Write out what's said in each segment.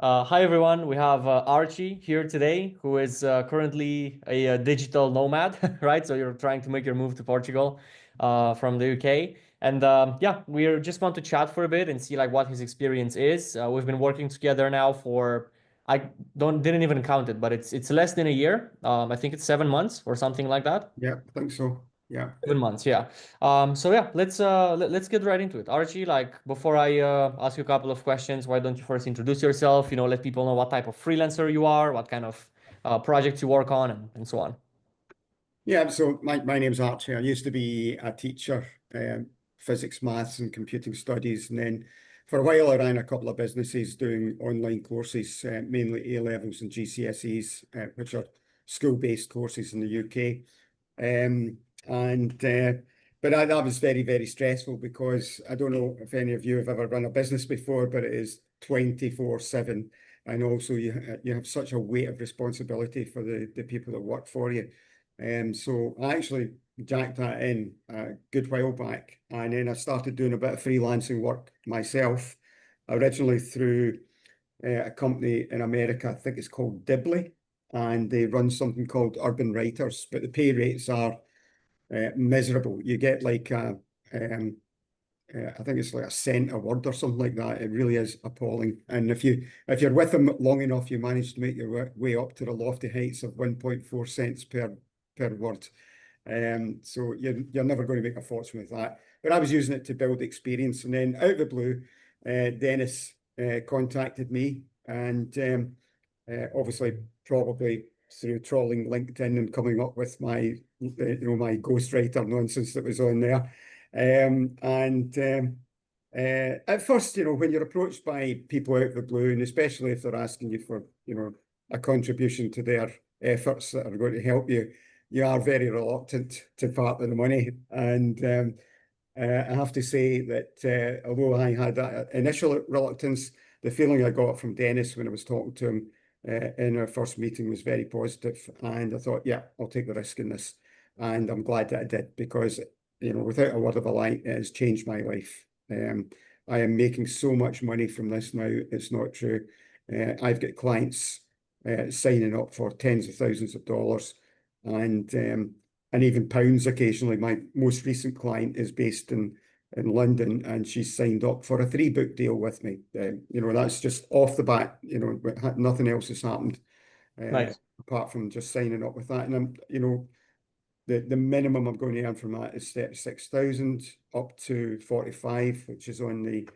Hi everyone, we have Archie here today, who is currently a digital nomad, right? So you're trying to make your move to Portugal from the UK. And yeah, we just want to chat for a bit and see like what his experience is. We've been working together now for I didn't even count it, but it's less than a year. I think it's 7 months or something like that. Yeah, I think so. Yeah. 7 months, yeah. So yeah, let's get right into it. Archie, like before I ask you a couple of questions, why don't you first introduce yourself? Let people know what type of freelancer you are, what kind of projects you work on, and so on. Yeah, so my name's Archie. I used to be a teacher, physics, maths, and computing studies. And then for a while, I ran a couple of businesses doing online courses, mainly A levels and GCSEs, which are school-based courses in the UK. Um, and but that was very, very stressful because I don't know if any of you have ever run a business before, but it is 24/7. And also you have such a weight of responsibility for the people that work for you. So I actually jacked that in a good while back. And then I started doing a bit of freelancing work myself, originally through a company in America. I think it's called Dibley, and they run something called Urban Writers, but the pay rates are miserable. You get like um, I think it's like a cent a word or something like that. It really is appalling. And if you're with them long enough, you manage to make your way up to the lofty heights of 1.4 cents per word. So you're never going to make a fortune with that. But I was using it to build experience, and then out of the blue, Dennis contacted me, and obviously probably through trawling LinkedIn and coming up with my ghostwriter nonsense that was on there. At first, when you're approached by people out of the blue, and especially if they're asking you for, a contribution to their efforts that are going to help you, you are very reluctant to part with the money. And I have to say that although I had that initial reluctance, the feeling I got from Dennis when I was talking to him in our first meeting was very positive. And I thought, yeah, I'll take the risk in this. And I'm glad that I did because, without a word of a lie, it has changed my life. I am making so much money from this now. It's not true. I've got clients signing up for tens of thousands of dollars and even pounds occasionally. My most recent client is based in London, and she's signed up for a 3-book deal with me. That's just off the bat. Nothing else has happened Nice. apart from just signing up with that. And the minimum I'm going to earn from that is 36,000 up to 45, which is on the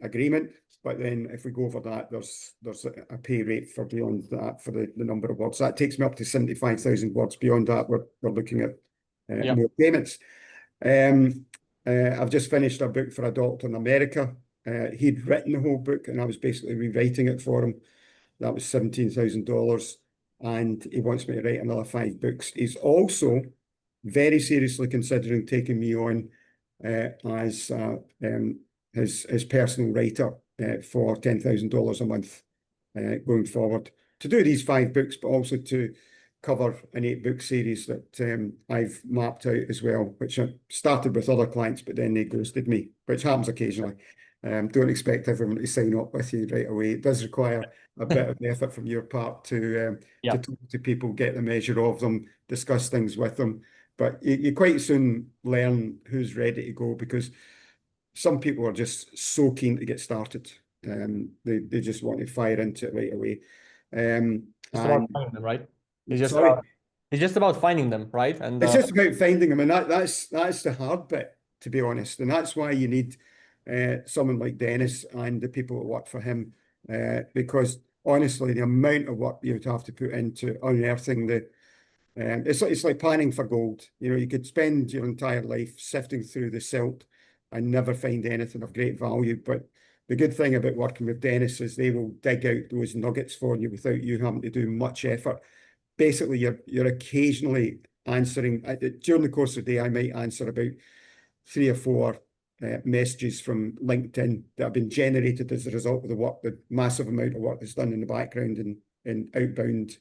agreement. But then if we go over that, there's a pay rate for beyond that for the number of words. That takes me up to 75,000 words. Beyond that, we're looking at Yeah. more payments. I've just finished a book for a doctor in America. He'd written the whole book, and I was basically rewriting it for him. That was $17,000, and he wants me to write another 5 books. He's also very seriously considering taking me on as his personal writer for $10,000 a month going forward to do these 5 books, but also to cover an 8-book series that I've mapped out as well, which I started with other clients, but then they ghosted me, which happens occasionally. Don't expect everyone to sign up with you right away. It does require a bit of effort from your part to Yeah. talk to people, get the measure of them, discuss things with them. But you quite soon learn who's ready to go because some people are just so keen to get started. They just want to fire into it right away. Just about And finding them, right? It's just sorry, about it's just about finding them, right? And it's just about finding them, and that's the hard bit, to be honest. And that's why you need someone like Dennis and the people that work for him, because honestly, the amount of work you would have to put into unearthing it's like panning for gold. You could spend your entire life sifting through the silt and never find anything of great value. But the good thing about working with Dennis is they will dig out those nuggets for you without you having to do much effort. Basically, you're occasionally answering during the course of the day. I might answer about 3 or 4 messages from LinkedIn that have been generated as a result of the massive amount of work that's done in the background in outbound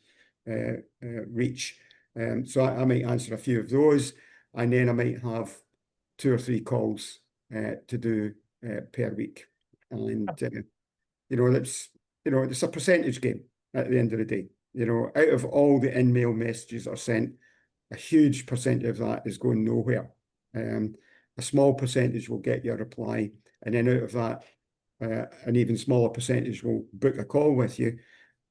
reach. So I might answer a few of those, and then I might have 2 or 3 calls to do per week. And it's a percentage game at the end of the day. Out of all the in-mail messages that are sent, a huge percentage of that is going nowhere. A small percentage will get your reply, and then out of that, an even smaller percentage will book a call with you,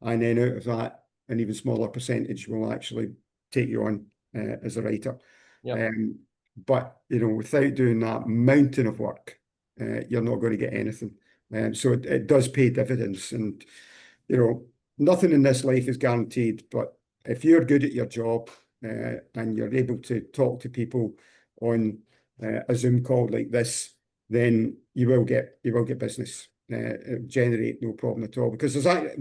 and then out of that, an even smaller percentage will actually take you on as a writer. Yeah. But without doing that mountain of work, you're not going to get anything. So it does pay dividends, and nothing in this life is guaranteed. But if you're good at your job and you're able to talk to people on a Zoom call like this, then you will get business. Generate no problem at all, because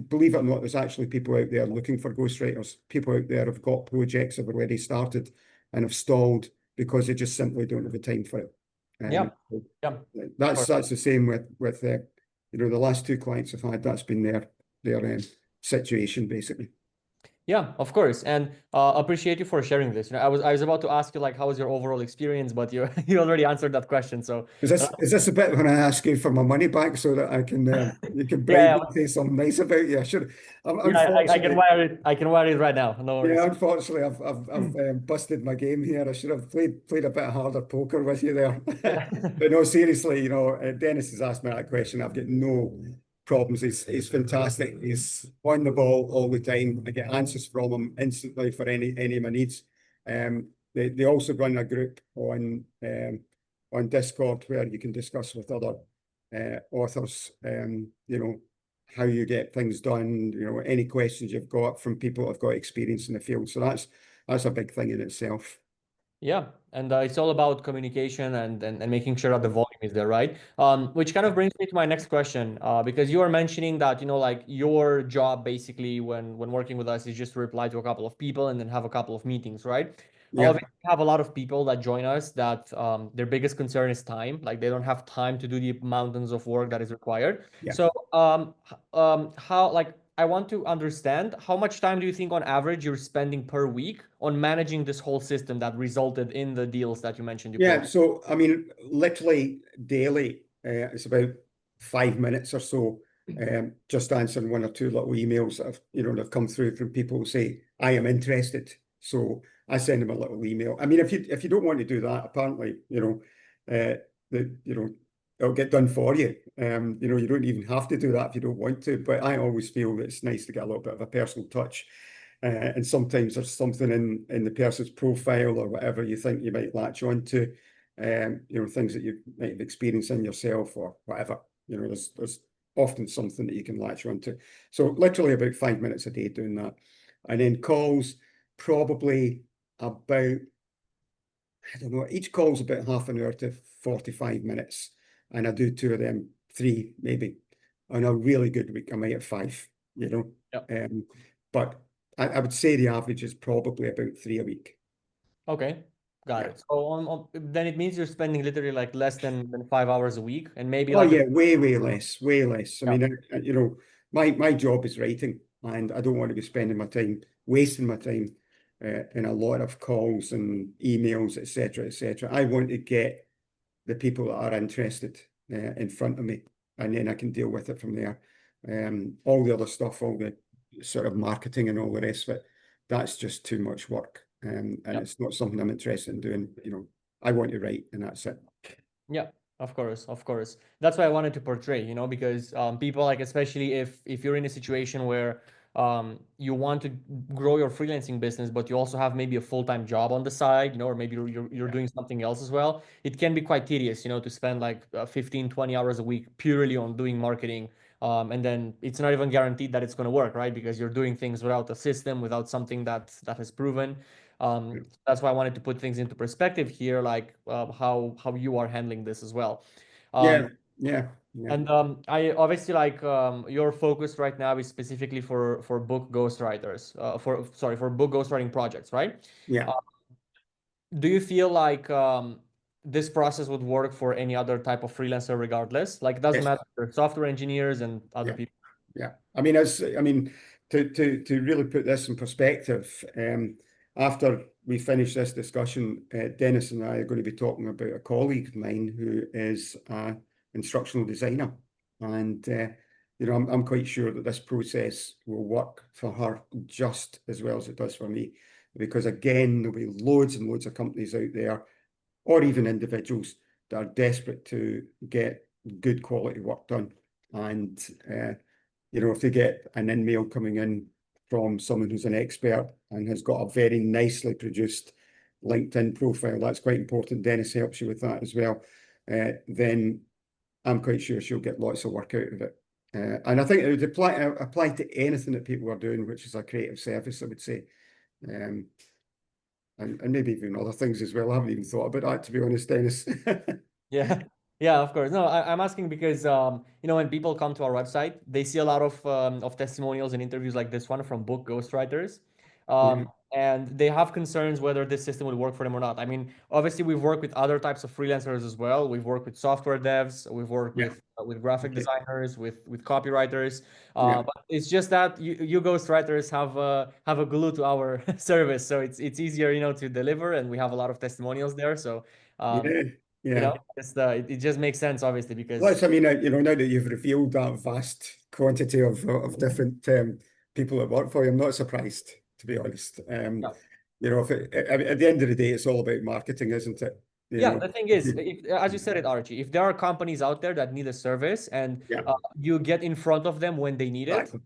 believe it or not, there's actually people out there looking for ghostwriters. People out there have got projects that have already started and have stalled because they just simply don't have the time for it. Yeah. Yeah. That's the same with the last two clients I've had. That's been their situation basically. Yeah, of course, and appreciate you for sharing this. I was about to ask you like how was your overall experience, but you you already answered that question. So Is this a bit when I ask you for my money back so that I can you can bribe yeah, me to say something nice about you? I should. yeah, I can Unfortunately, wire it. I can wire it right now. No yeah, worries. unfortunately, I've busted my game here. I should have played a bit harder poker with you there. Yeah. But no, seriously, Dennis has asked me that question. I've got no problems. He's fantastic. He's on the ball all the time. I get answers from him instantly for any of my needs. They also run a group on Discord where you can discuss with other authors. How you get things done, any questions you've got from people who've got experience in the field. So that's a big thing in itself. Yeah, and it's all about communication and making sure that the volume is there, right? Which kind of brings me to my next question, because you were mentioning that, like your job basically when working with us is just to reply to a couple of people and then have a couple of meetings, right? Yeah, Obviously, we have a lot of people that join us that their biggest concern is time. Like they don't have time to do the mountains of work that is required. yeah. So, how like I want to understand how much time do you think on average you're spending per week on managing this whole system that resulted in the deals that you mentioned you Yeah, closed? so I mean, literally daily, it's about 5 minutes or so, just answering one or two little emails that have come through from people who say, I am interested. So I send them a little email. I mean, if you don't want to do that, apparently, it'll get done for you. You don't even have to do that if you don't want to. But I always feel that it's nice to get a little bit of a personal touch. And sometimes there's something in the person's profile or whatever you think you might latch on to, things that you might have experienced in yourself or whatever. There's often something that you can latch on to. So literally about 5 minutes a day doing that. And then calls, probably about, I don't know, each call's about half an hour to 45 minutes. And I do two of them, three maybe. On a really good week, I might have five, Yep. But I would say the average is probably about 3 a week. Okay, got Yeah. it. So then it means you're spending literally like less than 5 hours a week and maybe Oh like yeah, way less, way less. I yeah, mean, my job is writing, and I don't want to be spending my time wasting my time in a lot of calls and emails, etc., etc. I want to get the people that are interested in front of me, and then I can deal with it from there. All the other stuff, all the sort of marketing and all the rest of it, that's just too much work, and yeah. it's not something I'm interested in doing. I want to write, and that's it. Yeah, of course, of course. That's why I wanted to portray, because people like, especially if you're in a situation where you want to grow your freelancing business, but you also have maybe a full-time job on the side, or maybe you're doing something else as well. It can be quite tedious, to spend like 15, 20 hours a week purely on doing marketing. And then it's not even guaranteed that it's going to work, right? Because you're doing things without a system, without something that has proven. That's why I wanted to put things into perspective here, like how you are handling this as well. Yeah, Um, yeah, yeah, and I obviously like your focus right now is specifically for book ghostwriters, for book ghostwriting projects, right? yeah. Uh, do you feel like this process would work for any other type of freelancer regardless? Like it doesn't Yes. matter if they're software engineers and other Yeah. people. Yeah. I mean, to really put this in perspective, after we finish this discussion, Dennis and I are going to be talking about a colleague of mine who is an instructional designer, and I'm quite sure that this process will work for her just as well as it does for me. Because again, there'll be loads and loads of companies out there, or even individuals that are desperate to get good quality work done. And if they get an email coming in from someone who's an expert and has got a very nicely produced LinkedIn profile, that's quite important. Dennis helps you with that as well. Then I'm quite sure she'll get lots of work out of it. And I think it would apply to anything that people are doing, which is a creative service, I would say. Um, and maybe even other things as well. I haven't even thought about that, to be honest, Dennis. Yeah. Yeah, of course. No, I'm asking because when people come to our website, they see a lot of testimonials and interviews like this one from book ghostwriters. Yeah, And they have concerns whether this system would work for them or not. I mean, obviously we've worked with other types of freelancers as well. We've worked with software devs, we've worked yeah, with graphic okay, designers, with copywriters. yeah. But it's just that you ghostwriters have a glue to our service, so it's easier, to deliver, and we have a lot of testimonials there. So um, Yeah, yeah. it just makes sense, obviously, because Let's, now that you've revealed that vast quantity of different people that work for you, I'm not surprised, to be honest. yeah, If at the end of the day, it's all about marketing, isn't it? You yeah. know, The thing is, as you said it, Archie, if there are companies out there that need a service and yeah, you get in front of them when they need it, exactly.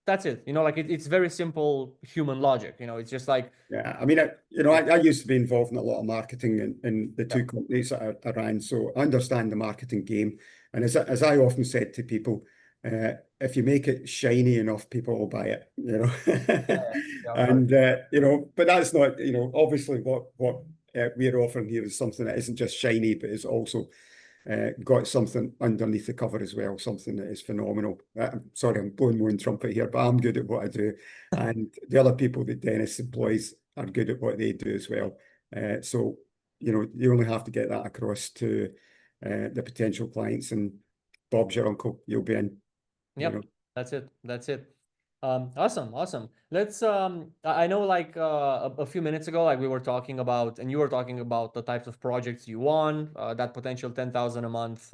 that's it. Like it's very simple human logic. It's just like Yeah, I used to be involved in a lot of marketing in the yeah, two companies that I ran, so I understand the marketing game. And as I often said to people, if you make it shiny enough, people will buy yeah, it. yeah, of course. And but that's not, obviously what we're offering here is something that isn't just shiny, but is also got something underneath the cover as well, something that is phenomenal. Sorry, I'm blowing my own trumpet here, but I'm good at what I do. And the other people that Dennis employs are good at what they do as well. So, you only have to get that across to the potential clients, and Bob's your uncle, you'll be in, you Yep, know. that's it. That's it. Awesome, awesome. Let's I know like a few minutes ago, like we were talking about, and you were talking about the types of projects you want, that potential 10,000 a month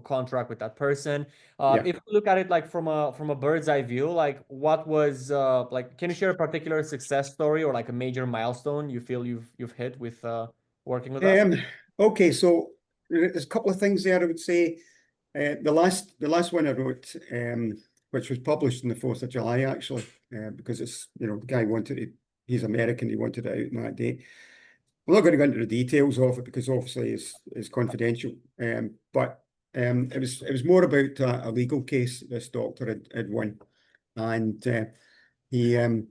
contract with that person. Yeah. If we look at it like from a bird's eye view, like what was like, can you share a particular success story or like a major milestone you feel you've hit with working with us? Um, okay, so there's a couple of things there I would say. The last one I wrote, which was published on the 4th of July, actually, because the guy he's American, he wanted it out on that day. I'm not going to go into the details of it because obviously it's confidential. But it was more about a legal case this doctor had won, and he um,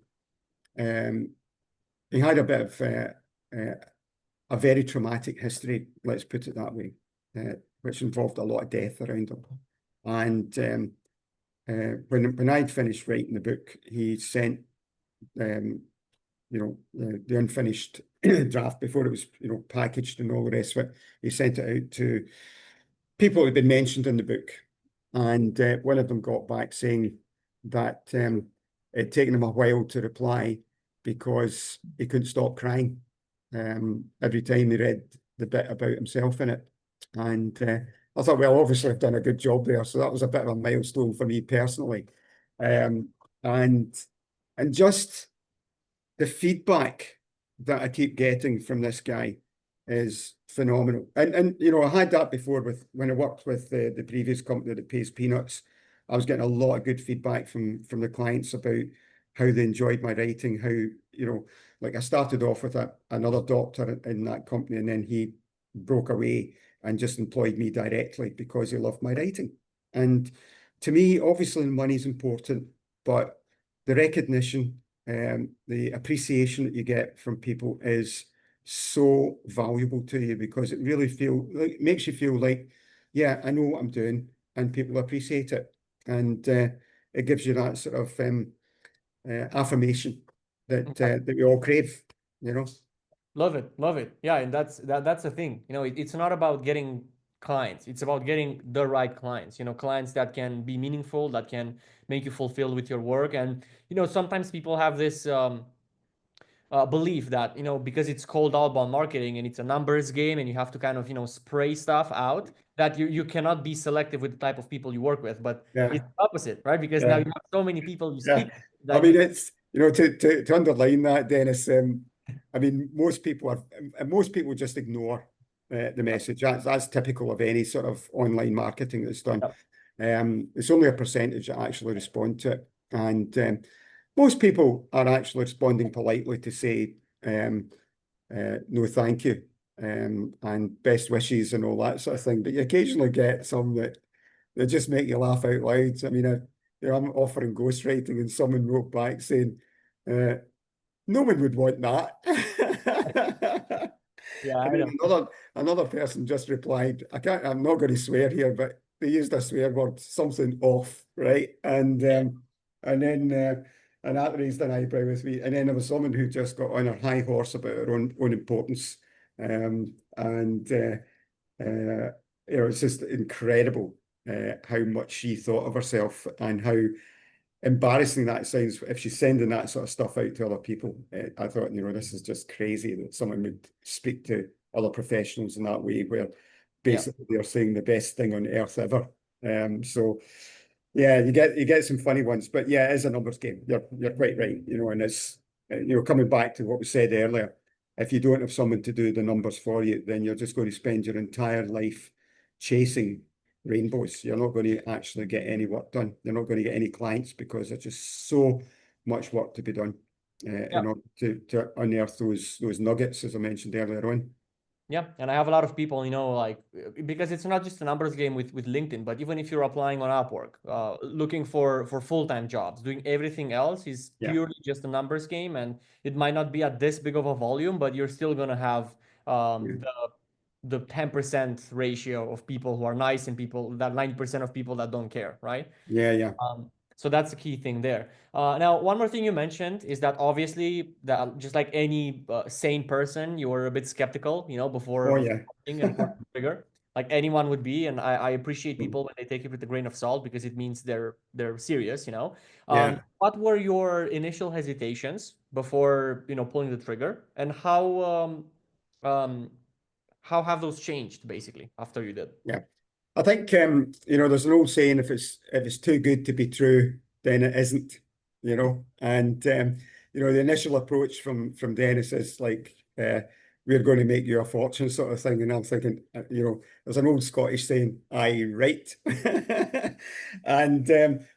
um, he had a bit of uh, a very traumatic history, let's put it that way, which involved a lot of death around him. And when I'd finished writing the book, he sent the unfinished draft before it was packaged and all the rest of it. He sent it out to people who had been mentioned in the book, and one of them got back saying that it'd taken him a while to reply because he couldn't stop crying every time he read the bit about himself in it. And I thought, well, obviously I've done a good job there, so that was a bit of a milestone for me personally. Um, and and just the feedback that I keep getting from this guy is phenomenal. And I had that before when I worked with the previous company that pays peanuts. I was getting a lot of good feedback from the clients about how they enjoyed my writing, how, like I started off with another doctor in that company, and then he broke away and just employed me directly because he loved my writing. And to me, obviously money's important, but the recognition, the appreciation that you get from people is so valuable to you because it really makes you feel like, yeah, I know what I'm doing, and people appreciate it, and it gives you that sort of affirmation that we all crave, you know. Love it, love it. Yeah, and that's the thing. It's not about getting clients. It's about getting the right clients. Clients that can be meaningful, that can make you fulfilled with your work. And sometimes people have this belief that, because it's called outbound marketing and it's a numbers game and you have to kind of, spray stuff out, that you cannot be selective with the type of people you work with. But Yeah, it's the opposite, right? Because now you yeah, have so many people you yeah. speak to I that mean, you, it's, to underline that, Dennis, I mean, most people just ignore the message. That's typical of any sort of online marketing that's done. yeah, It's only a percentage that actually respond to it. And most people are actually responding politely to say, no, thank you, and best wishes and all that sort of thing. But you occasionally get some that just make you laugh out loud. I mean, I'm offering ghostwriting, and someone wrote back saying, uh, "No one would want that." yeah, And I then know. another person just replied, I'm not going to swear here, but they used a swear word, something off, right? And then and that raised an eyebrow with me. And then there was someone who just got on her high horse about her own importance. And it's just incredible how much she thought of herself and how embarrassing that sounds if she's sending that sort of stuff out to other people. I thought, this is just crazy that someone would speak to other professionals in that way, where Yeah. basically they're saying the best thing on earth ever. So yeah, you get some funny ones, but yeah, it is a numbers game. You're quite right, and it's coming back to what we said earlier. If you don't have someone to do the numbers for you, then you're just going to spend your entire life chasing rainbows. You're not going to actually get any work done. You're not going to get any clients because there's just so much work to be done Yeah. in order to unearth those nuggets, as I mentioned earlier on. Yeah, and I have a lot of people, like, because it's not just a numbers game with LinkedIn, but even if you're applying on Upwork, looking for full-time jobs, doing everything else is Yeah, purely just a numbers game, and it might not be at this big of a volume, but you're still gonna have yeah, the 10% ratio of people who are nice and people that 90% of people that don't care, right? yeah, yeah. So that's the key thing there. Now, one more thing you mentioned is that obviously, that just like any sane person, you were a bit skeptical, Oh before yeah, posting and pulling the trigger, like anyone would be. And I appreciate people when they take it with a grain of salt because it means they're serious. yeah. What were your initial hesitations before pulling the trigger, and um, how have those changed basically after you did? Yeah. I think there's an old saying, if it's too good to be true, then it isn't, And the initial approach from Dennis is like, we're going to make you a fortune sort of thing. And I'm thinking, there's an old Scottish saying, aye, right. And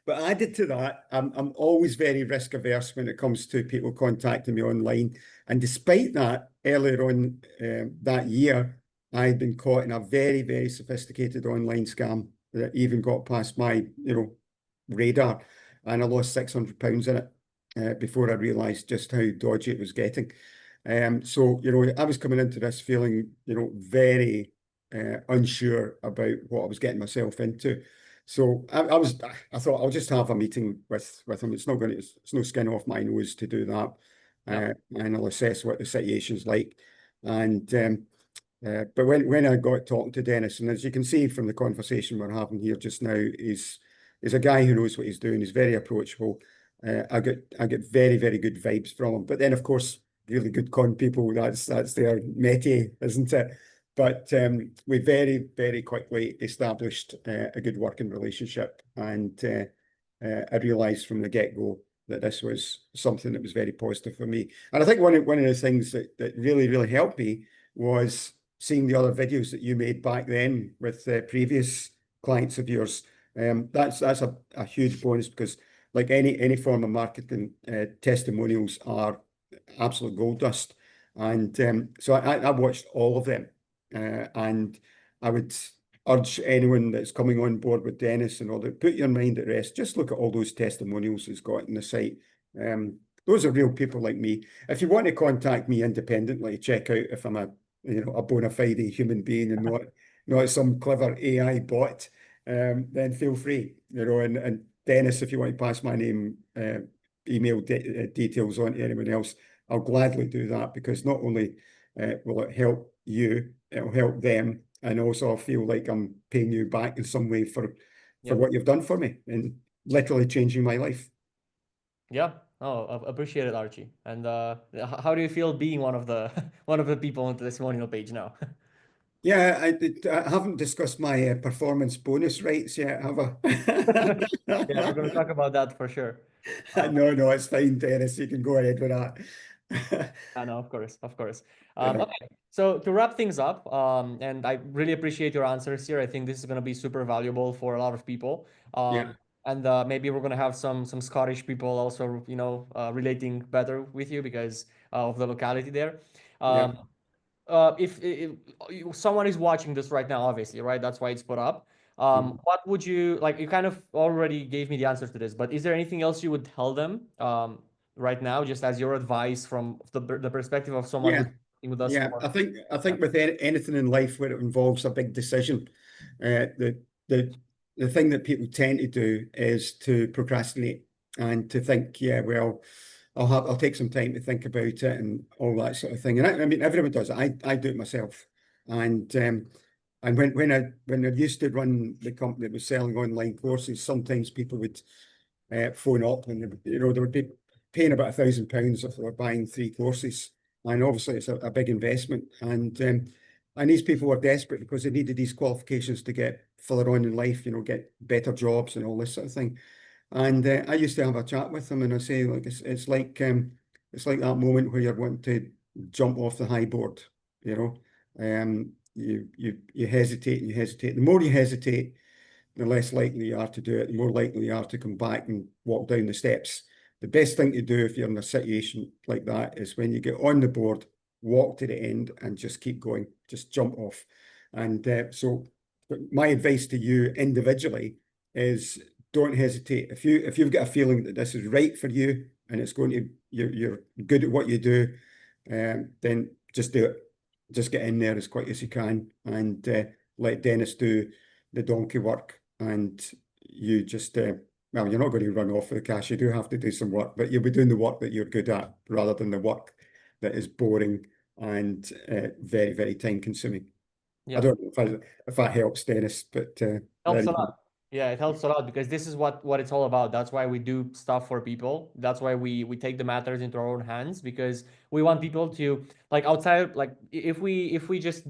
but added to that, I'm always very risk averse when it comes to people contacting me online. And despite that, earlier on that year, I'd been caught in a very, very sophisticated online scam that even got past my, radar, and I lost £600 in it before I realised just how dodgy it was getting. So I was coming into this feeling, very unsure about what I was getting myself into. So I thought I'll just have a meeting with him. It's no skin off my nose to do that, Yeah. and I'll assess what the situation's like. And but when I got talking to Dennis, and as you can see from the conversation we're having here just now, he's a guy who knows what he's doing. He's very approachable. I get very, very good vibes from him. But then, of course, really good con people, that's their métier, isn't it? But we very, very quickly established a good working relationship, and I realised from the get-go that this was something that was very positive for me. And I think one of the things that really, really helped me was seeing the other videos that you made back then with previous clients of yours. That's a huge bonus, because like any form of marketing, testimonials are absolute gold dust. And so I watched all of them, and I would urge anyone that's coming on board with Dennis and all that, put your mind at rest. Just look at all those testimonials he's got in the site. Those are real people like me. If you want to contact me independently, check out if I'm a bona fide human being and not some clever AI bot, then feel free. And Dennis, if you want to pass my name, email details on to anyone else, I'll gladly do that, because not only will it help you, it'll help them, and also I feel like I'm paying you back in some way for Yeah. what you've done for me and literally changing my life. Yeah. Oh, appreciate it, Archie. And how do you feel being one of the one of the people on the testimonial page now? Yeah, I haven't discussed my performance bonus rates yet, have Yeah, we're going to I? talk about that for sure. No, no, it's fine, Dennis. You can go ahead with that. I know, of course, of course. Yeah, Okay, so to wrap things up, and I really appreciate your answers here. I think this is going to be super valuable for a lot of people. yeah, And maybe we're going to have some Scottish people also, relating better with you because of the locality there. yeah. Um, if someone is watching this right now, obviously, right? That's why it's put up. Mhm. What would you like? You kind of already gave me the answer to this, but is there anything else you would tell them right now, just as your advice from the perspective of someone Yeah, who's working with us yeah. for? I think with anything in life where it involves a big decision, the the thing that people tend to do is to procrastinate and to think, yeah, well, I'll take some time to think about it and all that sort of thing. And I mean, everyone does it. I do it myself. And when I used to run the company that was selling online courses, sometimes people would phone up and they would be paying about £1,000 if they were buying 3 courses. And obviously it's a big investment. And these people were desperate because they needed these qualifications to get further on in life, get better jobs and all this sort of thing. And I used to have a chat with them and I say, like, it's like that moment where you're wanting to jump off the high board, you know. You hesitate and you hesitate. The more you hesitate, the less likely you are to do it, the more likely you are to come back and walk down the steps. The best thing to do if you're in a situation like that is when you get on the board, walk to the end and just keep going, just jump off. And so my advice to you individually is don't hesitate. If you've got a feeling that this is right for you and it's going to you're good at what you do, then just do it. Just get in there as quick as you can and let Dennis do the donkey work and you just well, you're not going to run off with the cash. You do have to do some work, but you'll be doing the work that you're good at rather than the work that is boring and very, very time consuming. I Yeah. don't know if that helps, Dennis, but there Helps a you go. lot. Yeah, it helps a lot because this is what it's all about. That's why we do stuff for people. That's why we take the matters into our own hands because we want people to like outside like if we just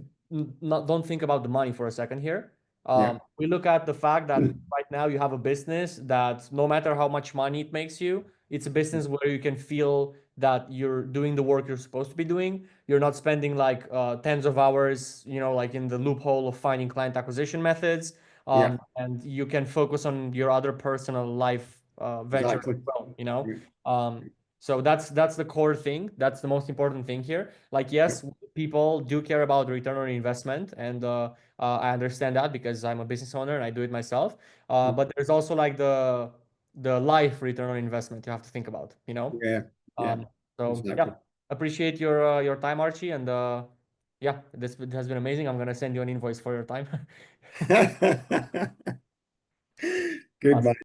not don't think about the money for a second here. Yeah, We look at the fact that right now you have a business that no matter how much money it makes you, it's a business where you can feel that you're doing the work you're supposed to be doing. You're not spending like tens of hours, like in the loophole of finding client acquisition methods, yeah, and you can focus on your other personal life ventures as exactly. well. Yeah, So that's the core thing. That's the most important thing here. Like, yes, people do care about the return on investment, and I understand that because I'm a business owner and I do it myself. But there's also like the life return on investment you have to think about. yeah, yeah, Um, so exactly. yeah, appreciate your time, Archie, and yeah, this has been amazing. I'm gonna send you an invoice for your time. Good Awesome. man.